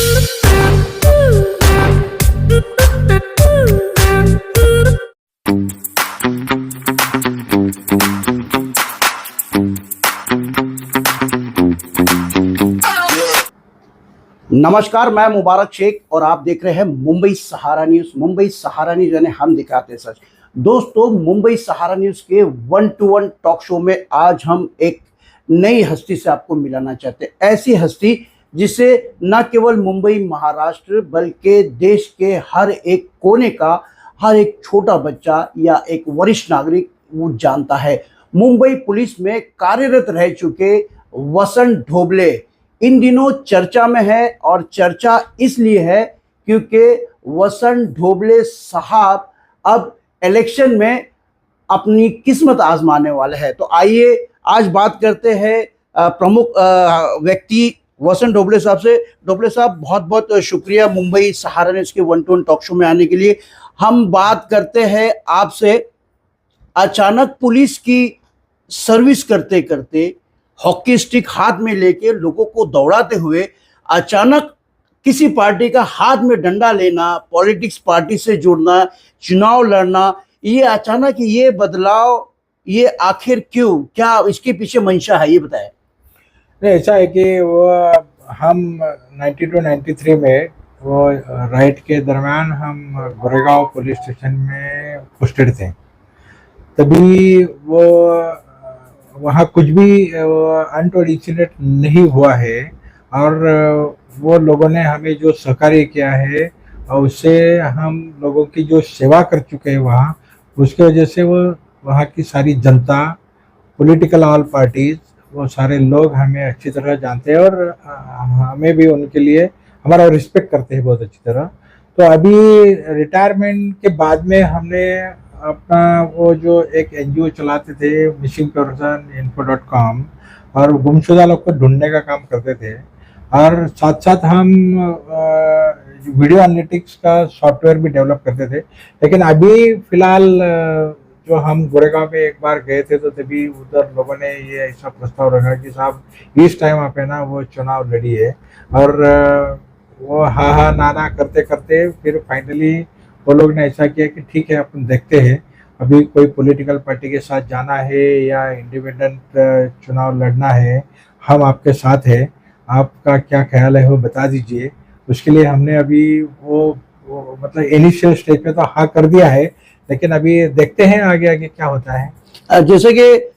नमस्कार, मैं मुबारक शेख और आप देख रहे हैं मुंबई सहारा न्यूज़। मुंबई सहारा न्यूज़ यानी हम दिखाते हैं सच। दोस्तों, मुंबई सहारा न्यूज़ के 1-to-1 टॉक शो में आज हम एक नई हस्ती से आपको मिलाना चाहते हैं। ऐसी हस्ती जिसे न केवल मुंबई महाराष्ट्र बल्कि देश के हर एक कोने का हर एक छोटा बच्चा या एक वरिष्ठ नागरिक वो जानता है। मुंबई पुलिस में कार्यरत रह चुके वसंत ढोबले इन दिनों चर्चा में है और चर्चा इसलिए है क्योंकि वसंत ढोबले साहब अब इलेक्शन में अपनी किस्मत आजमाने वाले हैं। तो आइए आज बात करते हैं प्रमुख व्यक्ति वसंत ढोबले साहब से। ढोबले साहब, बहुत बहुत शुक्रिया मुंबई सहारा न्यूज़ के 1-to-1 टॉक शो में आने के लिए। हम बात करते हैं आपसे, अचानक पुलिस की सर्विस करते करते हॉकी स्टिक हाथ में लेके लोगों को दौड़ाते हुए अचानक किसी पार्टी का हाथ में डंडा लेना, पॉलिटिक्स पार्टी से जुड़ना, चुनाव लड़ना, ये अचानक ये बदलाव, ये आखिर क्यों, क्या इसके पीछे मंशा है, ये बताएं। नहीं, ऐसा है कि वो हम 92-93 में वो राइट के दरमियान हम गोरेगांव पुलिस स्टेशन में पोस्टेड थे। तभी वो वहाँ कुछ भी अनटोल्ड इंसिडेंट नहीं हुआ है और वो लोगों ने हमें जो सहकार्य किया है और उससे हम लोगों की जो सेवा कर चुके हैं वहाँ, उसके वजह से वो वहाँ की सारी जनता, पॉलिटिकल ऑल पार्टीज, वो सारे लोग हमें अच्छी तरह जानते हैं और हमें भी उनके लिए हमारा रिस्पेक्ट करते हैं बहुत अच्छी तरह। तो अभी रिटायरमेंट के बाद में हमने अपना वो जो एक NGO चलाते थे, मिसिंग पर्सन info.com, और गुमशुदा लोग को ढूंढने का काम करते थे और साथ साथ हम वीडियो एनालिटिक्स का सॉफ्टवेयर भी डेवलप करते थे। लेकिन अभी फिलहाल जो हम गोरेगांव में एक बार गए थे तो तभी उधर लोगों ने ये ऐसा प्रस्ताव रखा कि साहब इस टाइम आप है ना वो चुनाव लड़ी है, और वो हा ना करते करते फिर फाइनली वो लोग ने ऐसा किया कि ठीक है, अपन देखते हैं अभी कोई पॉलिटिकल पार्टी के साथ जाना है या इंडिपेंडेंट चुनाव लड़ना है, हम आपके साथ हैं, आपका क्या ख्याल है वो बता दीजिए। उसके लिए हमने अभी वो मतलब इनिशियल स्टेज पे तो हाँ कर दिया है, लेकिन अभी देखते हैं आगे आगे क्या होता है। जैसे कि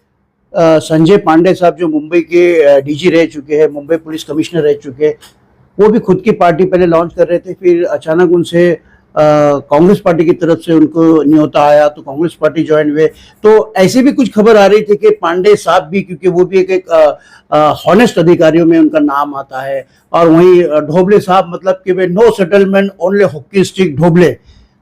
संजय पांडे साहब जो मुंबई के DG रह चुके हैं, मुंबई पुलिस कमिश्नर रह चुके हैं, वो भी खुद की पार्टी पहले लॉन्च कर रहे थे, फिर अचानक उनसे कांग्रेस पार्टी की तरफ से उनको न्योता आया तो कांग्रेस पार्टी ज्वाइन हुए। तो ऐसे भी कुछ खबर आ रही थी कि पांडे साहब भी, क्योंकि वो भी एक हॉनेस्ट अधिकारियों में उनका नाम आता है, और वहीं ढोबले साहब मतलब कि वे no settlement only hockey stick Dhoble,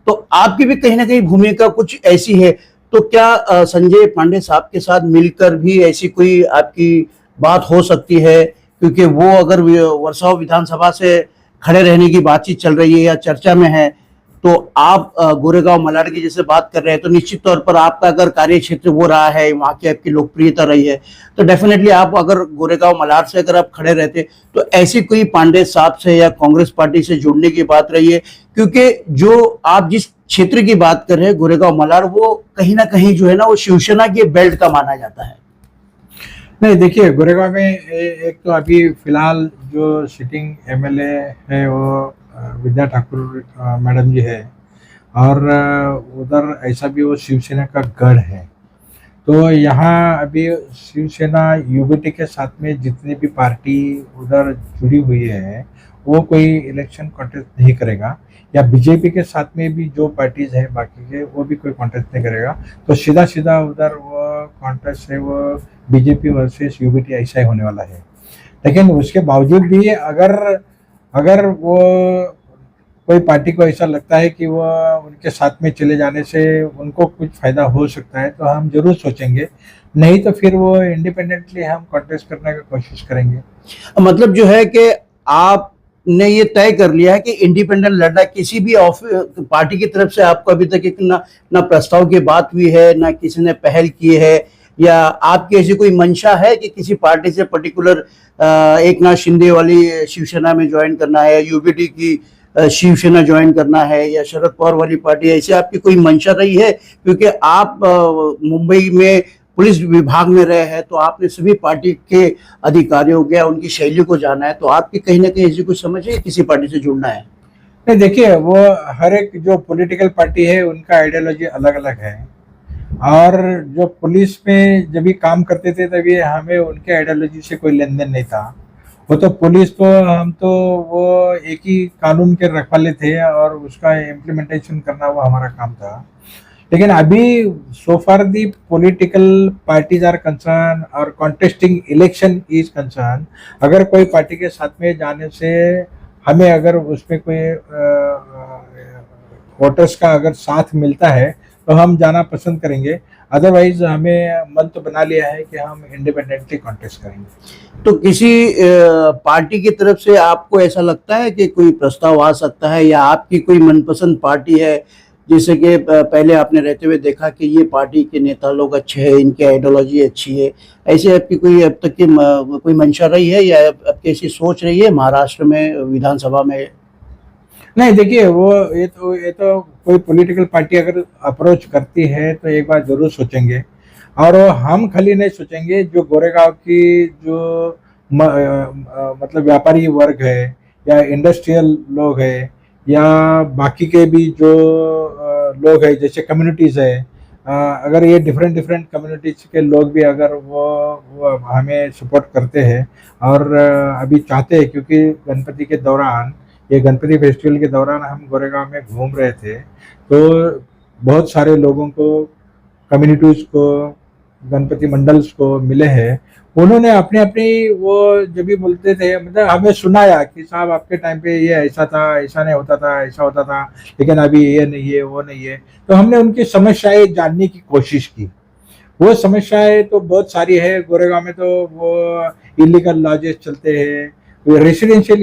तो आपकी भी कहीं ना कहीं भूमिका कुछ ऐसी है। तो क्या संजय पांडे साहब के साथ मिलकर भी ऐसी कोई आपकी बात हो सकती है, क्योंकि वो अगर वर्सोवा विधानसभा से खड़े रहने की बातचीत चल रही है या चर्चा में है, तो आप गोरेगांव मलाड की जैसे बात कर रहे हैं, तो निश्चित तौर पर आपका अगर कार्य क्षेत्र वो रहा है, वहाँ की आपकी लोकप्रियता रही है, तो डेफिनेटली आप अगर गोरेगांव मलाड से अगर आप खड़े रहते तो ऐसी कोई पांडे साहब से या कांग्रेस पार्टी से जुड़ने की बात रही है, क्योंकि जो आप जिस क्षेत्र की बात कर रहे हैं गोरेगांव मलाड, वो कहीं ना कहीं जो है ना वो शिवसेना के बेल्ट का माना जाता है। नहीं, देखिए गोरेगांव में एक तो अभी फिलहाल जो सिटिंग MLA है वो विद्या ठाकुर मैडम जी है, और उधर ऐसा भी वो शिवसेना का गढ़ है। तो यहाँ अभी शिवसेना UBT के साथ में जितनी भी पार्टी उधर जुड़ी हुई है वो कोई इलेक्शन कॉन्टेस्ट नहीं करेगा, या बीजेपी के साथ में भी जो पार्टीज है बाकी के वो भी कोई कॉन्टेस्ट नहीं करेगा। तो सीधा सीधा उधर वो कॉन्टेस्ट है वो बीजेपी वर्सेस UBT ऐसा ही होने वाला है। लेकिन उसके बावजूद भी अगर वो कोई पार्टी को ऐसा लगता है कि वो उनके साथ में चले जाने से उनको कुछ फायदा हो सकता है तो हम जरूर सोचेंगे, नहीं तो फिर वो इंडिपेंडेंटली हम कॉन्टेस्ट करने की कोशिश करेंगे। मतलब जो है कि आपने ये तय कर लिया है कि इंडिपेंडेंट लड़ना, किसी भी पार्टी की तरफ से आपको अभी तक ना प्रस्ताव की बात हुई है, ना किसी ने पहल की है, या आपकी ऐसी कोई मंशा है कि किसी पार्टी से पर्टिकुलर एक नाथ शिंदे वाली शिवसेना में ज्वाइन करना है, यूबीडी की शिवसेना ज्वाइन करना है, या शरद पवार वाली पार्टी, ऐसी आपकी कोई मंशा रही है? क्योंकि आप मुंबई में पुलिस विभाग में रहे हैं, तो आपने सभी पार्टी के अधिकारियों के उनकी शैली को जाना है, तो आपकी कहीं ना कहीं ऐसी कुछ समझ है किसी पार्टी से जुड़ना है? नहीं, देखिए, वो हर एक जो पॉलिटिकल पार्टी है उनका आइडियोलॉजी अलग अलग है। और जो पुलिस में जब भी काम करते थे तभी हमें उनके आइडियोलॉजी से कोई लेन देन नहीं था। वो तो पुलिस तो हम तो वो एक ही कानून के रखवाले थे और उसका इम्प्लीमेंटेशन करना वो हमारा काम था। लेकिन अभी so far the political parties are concern और कॉन्टेस्टिंग इलेक्शन इज कंसर्न, अगर कोई पार्टी के साथ में जाने से हमें अगर उसमें कोई वोटर्स का अगर साथ मिलता है तो हम जाना पसंद करेंगे। अदरवाइज हमें मन तो बना लिया है कि हम इंडिपेंडेंटली कॉन्टेस्ट करेंगे। तो किसी पार्टी की तरफ से आपको ऐसा लगता है कि कोई प्रस्ताव आ सकता है, या आपकी कोई मनपसंद पार्टी है, जैसे कि पहले आपने रहते हुए देखा कि ये पार्टी के नेता लोग अच्छे हैं, इनकी आइडियोलॉजी अच्छी है, ऐसे आपकी कोई अब तक की कोई मंशा रही है या आपकी ऐसी सोच रही है महाराष्ट्र में विधानसभा में? नहीं, देखिए, वो ये तो कोई पॉलिटिकल पार्टी अगर अप्रोच करती है तो एक बार जरूर सोचेंगे। और वो हम खाली नहीं सोचेंगे, जो गोरेगांव की जो मतलब व्यापारी वर्ग है या इंडस्ट्रियल लोग है या बाकी के भी जो लोग है, जैसे कम्युनिटीज़ है, अगर ये डिफरेंट डिफरेंट कम्युनिटीज के लोग भी अगर वो हमें सपोर्ट करते हैं और अभी चाहते हैं, क्योंकि गणपति के दौरान, ये गणपति फेस्टिवल के दौरान हम गोरेगांव में घूम रहे थे तो बहुत सारे लोगों को, कम्युनिटीज़ को, गणपति मंडल्स को मिले हैं। उन्होंने अपनी अपनी वो जब भी बोलते थे, मतलब हमें सुनाया कि साहब आपके टाइम पे ये ऐसा था, ऐसा नहीं होता था, ऐसा होता था, लेकिन अभी ये नहीं है, वो नहीं है। तो हमने उनकी समस्याएं जानने की कोशिश की। वो समस्याएं तो बहुत सारी है। गोरेगांव में तो वो इलीगल लॉजेस चलते हैं, रेसिडेंशियल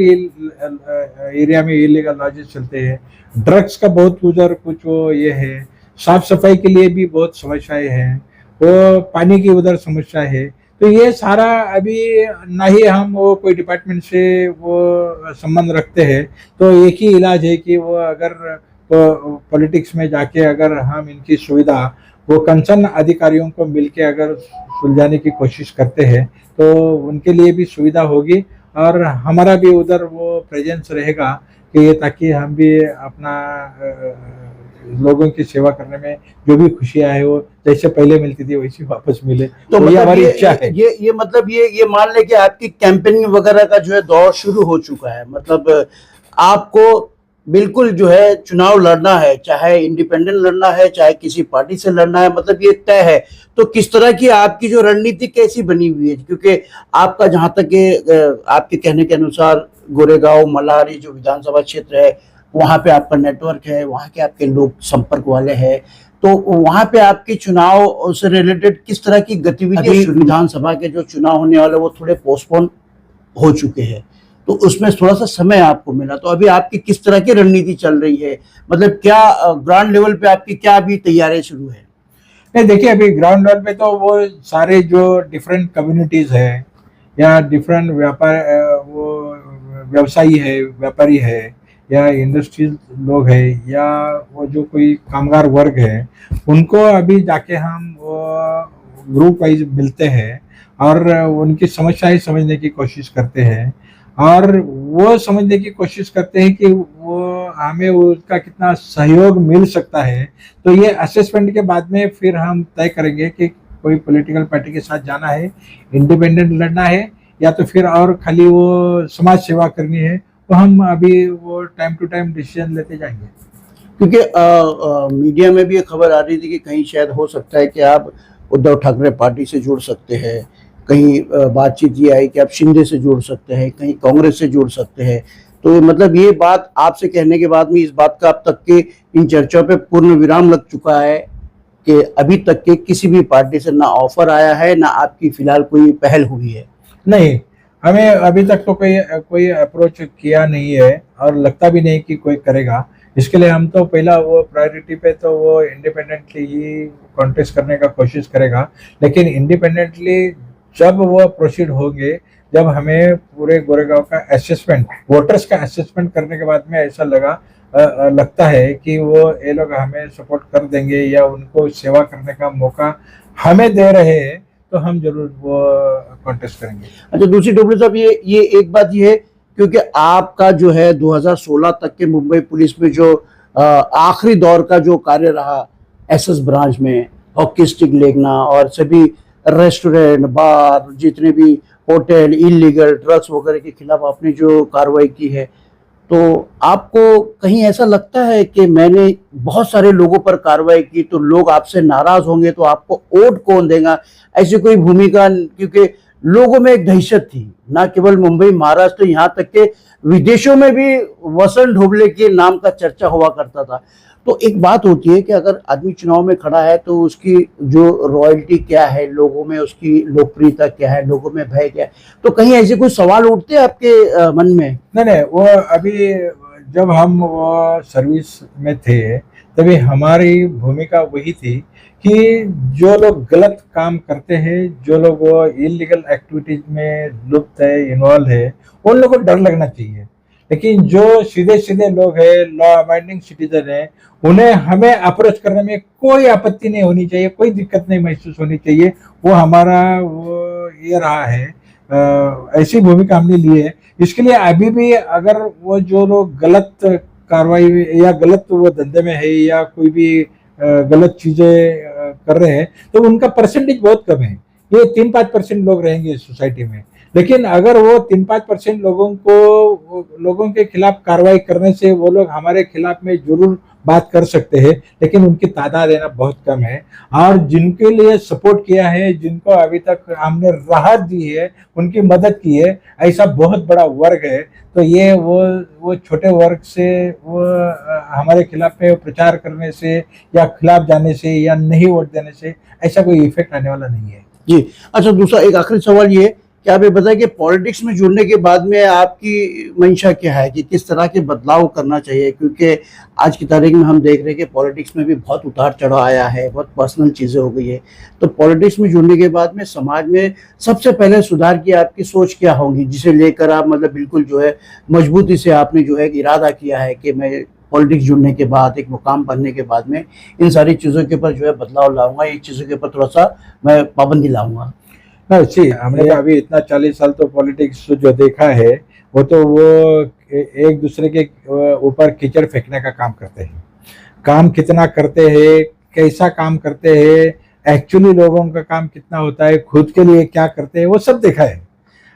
एरिया में इलीगल लॉजेस चलते हैं, ड्रग्स का बहुत उधर कुछ वो ये है, साफ सफाई के लिए भी बहुत समस्याएं हैं, वो पानी की उधर समस्या है। तो ये सारा अभी ना ही हम वो कोई डिपार्टमेंट से वो संबंध रखते हैं, तो एक ही इलाज है कि वो अगर पॉलिटिक्स में जाके अगर हम इनकी सुविधा वो कंसर्न अधिकारियों को मिलके अगर सुलझाने की कोशिश करते हैं तो उनके लिए भी सुविधा होगी और हमारा भी उधर वो प्रेजेंस रहेगा कि ताकि हम भी अपना लोगों की सेवा करने में जो भी खुशियां है वो जैसे पहले मिलती थी वैसी वापस मिले। तो ये मतलब हमारी इच्छा है। ये मतलब ये मान ले कि आपकी कैंपेनिंग वगैरह का जो है दौर शुरू हो चुका है, मतलब आपको बिल्कुल जो है चुनाव लड़ना है, चाहे इंडिपेंडेंट लड़ना है, चाहे किसी पार्टी से लड़ना है, मतलब ये तय है। तो किस तरह की आपकी जो रणनीति कैसी बनी हुई है? क्योंकि आपका जहां तक आपके कहने के अनुसार गोरेगांव मल्हारी जो विधानसभा क्षेत्र है वहां पे आपका नेटवर्क है, वहां के आपके लोग संपर्क वाले हैं, तो वहां पे आपके चुनाव से रिलेटेड किस तरह की गतिविधि? विधानसभा के जो चुनाव होने वाले वो थोड़े पोस्टपोन हो चुके हैं, तो उसमें थोड़ा सा समय आपको मिला, तो अभी आपकी किस तरह की रणनीति चल रही है? मतलब क्या ग्राउंड लेवल पे आपकी क्या अभी तैयारी शुरू है? नहीं, देखिए, अभी ग्राउंड लेवल पे तो वो सारे जो डिफरेंट कम्युनिटीज है या डिफरेंट वो व्यवसायी है, व्यापारी है या इंडस्ट्रियल लोग है या वो जो कोई कामगार वर्ग है, उनको अभी जाके हम वो ग्रुप वाइज मिलते हैं और उनकी समस्याएं समझने की कोशिश करते हैं और वो समझने की कोशिश करते हैं कि वो हमें उसका कितना सहयोग मिल सकता है। तो ये असेसमेंट के बाद में फिर हम तय करेंगे कि कोई पॉलिटिकल पार्टी के साथ जाना है, इंडिपेंडेंट लड़ना है या तो फिर और खाली वो समाज सेवा करनी है। तो हम अभी वो टाइम टू टाइम डिसीजन लेते जाएंगे। क्योंकि मीडिया में भी ये खबर आ रही थी कि कहीं शायद हो सकता है कि आप उद्धव ठाकरे पार्टी से जुड़ सकते हैं, कहीं बातचीत ये आई कि आप शिंदे से जुड़ सकते हैं, कहीं कांग्रेस से जुड़ सकते हैं। तो मतलब ये बात आपसे कहने के बाद में इस बात का अब तक के इन चर्चाओं पे पूर्ण विराम लग चुका है कि अभी तक के किसी भी पार्टी से ना ऑफर आया है, ना आपकी फिलहाल कोई पहल हुई है? नहीं, हमें अभी तक तो कोई अप्रोच किया नहीं है और लगता भी नहीं कि कोई करेगा। इसके लिए हम तो पहला वो प्रायोरिटी पे तो वो इंडिपेंडेंटली ही कॉन्टेस्ट करने का कोशिश करेगा, लेकिन इंडिपेंडेंटली जब वो प्रोसीड होंगे, जब हमें पूरे गोरेगांव का असेसमेंट, वोटर्स का असेसमेंट करने के बाद में ऐसा लगता है कि वो ये लोग हमें सपोर्ट कर देंगे या उनको सेवा करने का मौका हमें दे रहे हैं, तो हम जरूर वो कॉन्टेस्ट करेंगे। अच्छा, दूसरी डब्ल्यू साहब, ये एक बात ये है, क्योंकि आपका जो है 2016 तक के मुंबई पुलिस में जो आखिरी दौर का जो कार्य रहा एसएस ब्रांच में, हॉकी स्टिक लेना और सभी रेस्टोरेंट, बार, जितने भी होटल, इलीगल ड्रग्स वगैरह के खिलाफ आपने जो कार्रवाई की है, तो आपको कहीं ऐसा लगता है कि मैंने बहुत सारे लोगों पर कार्रवाई की तो लोग आपसे नाराज होंगे तो आपको वोट कौन देगा, ऐसी कोई भूमिका? क्योंकि लोगों में एक दहशत थी, ना केवल मुंबई, महाराष्ट्र, यहाँ तक के विदेशों में भी वसंत ढोबले के नाम का चर्चा हुआ करता था। तो एक बात होती है कि अगर आदमी चुनाव में खड़ा है तो उसकी जो रॉयल्टी क्या है, लोगों में उसकी लोकप्रियता क्या है, लोगों में भय क्या है, तो कहीं ऐसे कोई सवाल उठते हैं आपके मन में? नहीं, वो अभी जब हम वो सर्विस में थे तभी हमारी भूमिका वही थी कि जो लोग गलत काम करते हैं, जो लोग वो इलीगल एक्टिविटीज में लुप्त है, इन्वॉल्व है, उन लोगों को डर लगना चाहिए। लेकिन जो सीधे सीधे लोग हैं, लॉ अबाइडिंग सिटीजन है, उन्हें हमें अप्रोच करने में कोई आपत्ति नहीं होनी चाहिए, कोई दिक्कत नहीं महसूस होनी चाहिए। वो हमारा वो ये रहा है, ऐसी भूमिका हमने ली है। इसके लिए अभी भी अगर वो जो लोग गलत कार्रवाई या गलत वो धंधे में है या कोई भी गलत चीजें कर रहे हैं, तो उनका परसेंटेज बहुत कम है। ये 3-5% लोग रहेंगे इस सोसाइटी में। लेकिन अगर वो 3-5% लोगों के खिलाफ कार्रवाई करने से वो लोग हमारे खिलाफ में जरूर बात कर सकते हैं, लेकिन उनकी तादाद है ना बहुत कम है। और जिनके लिए सपोर्ट किया है, जिनको अभी तक हमने राहत दी है, उनकी मदद की है, ऐसा बहुत बड़ा वर्ग है। तो ये वो छोटे वर्ग से वो हमारे खिलाफ में प्रचार करने से या खिलाफ जाने से या नहीं वोट देने से ऐसा कोई इफेक्ट आने वाला नहीं है। जी। अच्छा, दूसरा एक आखिरी सवाल ये, क्या आप ये बताएं कि पॉलिटिक्स में जुड़ने के बाद में आपकी मंशा क्या है, कि किस तरह के बदलाव करना चाहिए? क्योंकि आज की तारीख में हम देख रहे हैं कि पॉलिटिक्स में भी बहुत उतार चढ़ाव आया है, बहुत पर्सनल चीज़ें हो गई है। तो पॉलिटिक्स में जुड़ने के बाद में समाज में सबसे पहले सुधार की आपकी सोच क्या होगी, जिसे लेकर आप मतलब बिल्कुल जो है मजबूती से आपने जो है एक इरादा किया है कि मैं पॉलिटिक्स जुड़ने के बाद, एक मुकाम बनने के बाद में इन सारी चीज़ों के ऊपर जो है बदलाव लाऊंगा, इन चीज़ों के ऊपर थोड़ा सा मैं पाबंदी लाऊंगा? ना जी, हमने तो अभी इतना 40 साल तो पॉलिटिक्स जो देखा है, वो तो वो एक दूसरे के ऊपर कीचड़ फेंकने का काम करते हैं। काम कितना करते हैं, कैसा काम करते हैं, एक्चुअली लोगों का काम कितना होता है, खुद के लिए क्या करते हैं, वो सब देखा है।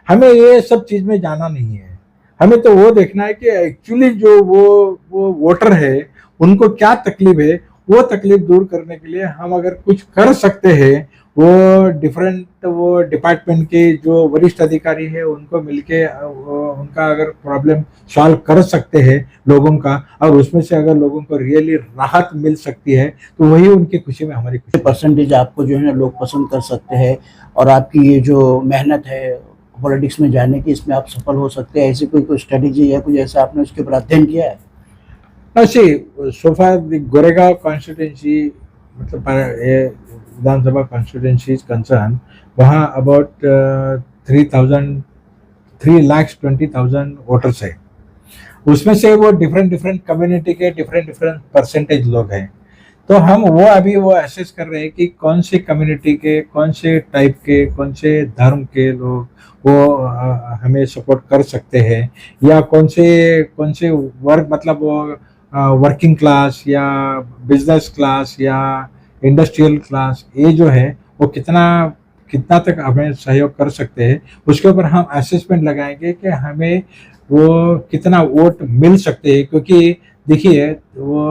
हमें ये सब चीज में जाना नहीं है। हमें तो वो देखना है कि एक्चुअली जो वो वोटर है, उनको क्या तकलीफ है, वो तकलीफ दूर करने के लिए हम अगर कुछ कर सकते हैं, वो डिफरेंट वो डिपार्टमेंट के जो वरिष्ठ अधिकारी है उनको मिलके उनका अगर प्रॉब्लम सॉल्व कर सकते हैं लोगों का, और उसमें से अगर लोगों को रियली राहत मिल सकती है, तो वही उनकी खुशी में हमारी खुशी। परसेंटेज आपको जो है ना लोग पसंद कर सकते हैं, और आपकी ये जो मेहनत है पॉलिटिक्स में जाने की, इसमें आप सफल हो सकते हैं। ऐसी कोई स्ट्रेटेजी या कुछ ऐसा आपने उसके ऊपर अध्ययन किया है? so far the Goregaon constituency, मतलब विधानसभा कॉन्स्टिट्यूंसी कंसर्न, वहाँ अबाउट 3,20,000 वोटर्स है। उसमें से वो डिफरेंट कम्युनिटी के डिफरेंट परसेंटेज लोग हैं। तो हम वो अभी वो एसेस कर रहे हैं कि कौन सी कम्युनिटी के, कौन से टाइप के, कौन से धर्म के लोग वो हमें सपोर्ट कर सकते हैं, या कौन से वर्ग, मतलब वो वर्किंग क्लास या बिजनेस क्लास या इंडस्ट्रियल क्लास, ये जो है वो कितना तक हमें सहयोग कर सकते हैं, उसके ऊपर हम असेसमेंट लगाएंगे कि हमें वो कितना वोट मिल सकते हैं। क्योंकि देखिए, वो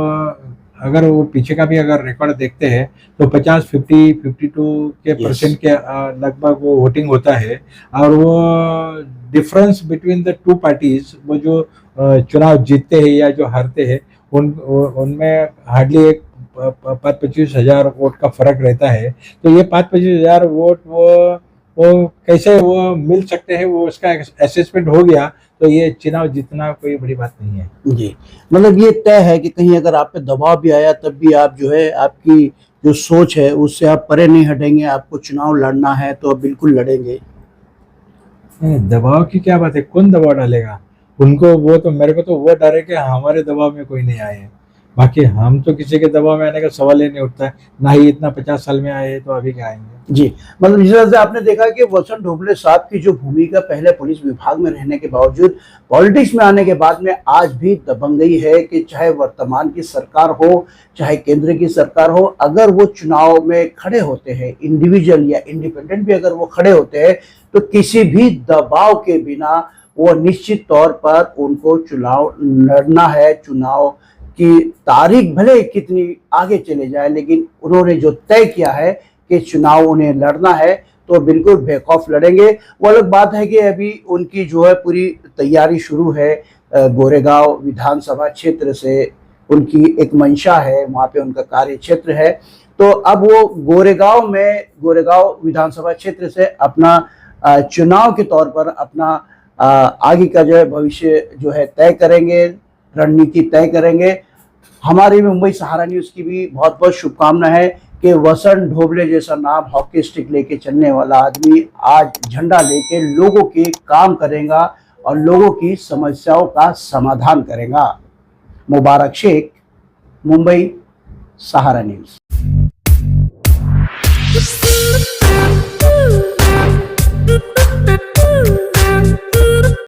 अगर वो पीछे का भी अगर रिकॉर्ड देखते हैं तो 52 के परसेंट के लगभग वो वोटिंग होता है। और वो difference between the two parties, वो जो चुनाव जीतते हैं या जो हारते हैं, उनमें हार्डली एक 5-25 हज़ार वोट का फर्क रहता है। तो ये 5-25 हज़ार वोट वो वो कैसे वो मिल सकते हैं, वो उसका असेसमेंट हो गया तो ये चुनाव जीतना कोई बड़ी बात नहीं है। जी, मतलब ये तय है कि कहीं अगर आप पे दबाव भी आया तब भी आप जो है आपकी जो सोच है उससे आप परे नहीं हटेंगे, आपको चुनाव लड़ना है तो आप बिल्कुल लड़ेंगे। दबाव की क्या बात है, कौन दबाव डालेगा उनको, वो तो मेरे को तो वो डर है कि हमारे दबाव में कोई नहीं आए, बाकी हम तो किसी के दबाव में आने का सवाल ही नहीं उठता है, ना ही इतना 50 साल में आए तो अभी क्या आएंगे। जी, मतलब जिस तरह से आपने देखा कि वसंत ढोबले साहब की जो भूमिका पहले पुलिस विभाग में रहने के बावजूद पॉलिटिक्स में आने के बाद में आज भी दबंगई है कि चाहे वर्तमान की सरकार हो चाहे केंद्र की सरकार हो, अगर वो चुनाव में खड़े होते हैं इंडिविजुअल या इंडिपेंडेंट भी अगर वो खड़े होते हैं तो किसी भी दबाव के बिना वो निश्चित तौर पर उनको चुनाव लड़ना है। चुनाव की तारीख भले कितनी आगे चले जाए लेकिन उन्होंने जो तय किया है कि चुनाव उन्हें लड़ना है तो बिल्कुल बेखौफ लड़ेंगे। वो अलग बात है कि अभी उनकी जो है पूरी तैयारी शुरू है, गोरेगांव विधानसभा क्षेत्र से उनकी एक मंशा है, वहाँ पे उनका कार्य क्षेत्र है, तो अब वो गोरेगांव विधानसभा क्षेत्र से अपना चुनाव के तौर पर अपना आगे का जो है भविष्य जो है तय करेंगे, रणनीति तय करेंगे। हमारी मुंबई सहारा न्यूज़ की भी बहुत बहुत शुभकामना है कि वसंत ढोबले जैसा नाम हॉकी स्टिक लेके चलने वाला आदमी आज झंडा लेके लोगों के काम करेगा और लोगों की समस्याओं का समाधान करेगा। मुबारक शेख, मुंबई सहारा न्यूज़। Ooh.